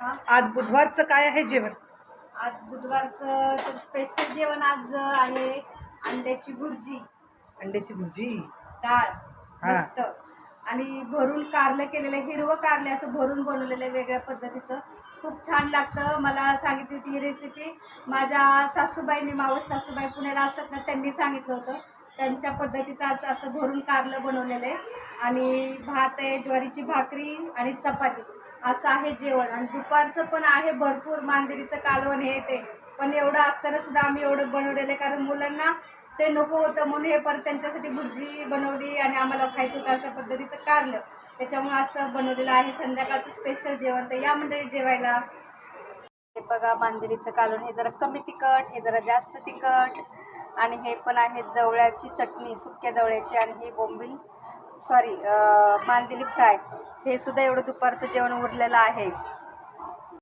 हा, आज बुधवारचं काय आहे जेवण? आज बुधवारचं तर स्पेशल जेवण आज आहे अंड्याची भुर्जी, अंड्याची भुर्जी. डाळ हा. मस्त आणि भरून कारलं केलेलं, हिरवं कारले असं भरून बनवलेलं आहे वेगळ्या पद्धतीचं. खूप छान लागतं. मला सांगितली होती ही रेसिपी माझ्या सासूबाईंनी, मावस सासूबाई पुण्याला असतात ना, त्यांनी सांगितलं होतं. त्यांच्या पद्धतीचं आज असं भरून कारलं बनवलेलं आहे आणि भात आहे, ज्वारीची भाकरी आणि चपाती असं आहे जेवण. आणि दुपारचं पण आहे भरपूर मांदेलीचं कालवण हे ते, पण एवढं असताना सुद्धा आम्ही एवढं बनवलेलं आहे कारण मुलांना ते नको होतं म्हणून हे परत त्यांच्यासाठी भुर्जी बनवली आणि आम्हाला खायचं होतं अशा पद्धतीचं कारलं, त्याच्यामुळे असं बनवलेलं आहे संध्याकाळचं स्पेशल जेवण. तर या मंडळी जेवायला. हे बघा मांदेलीचं कालवण, हे जरा कमी तिखट, हे जरा जास्त तिखट आणि हे पण आहे जवळ्याची चटणी, सुक्या जवळ्याची, आणि ही बोंबील मांदेली फ्राय. हे सुद्धा एवढं दुपारचं जेवण उरलेलं आहे.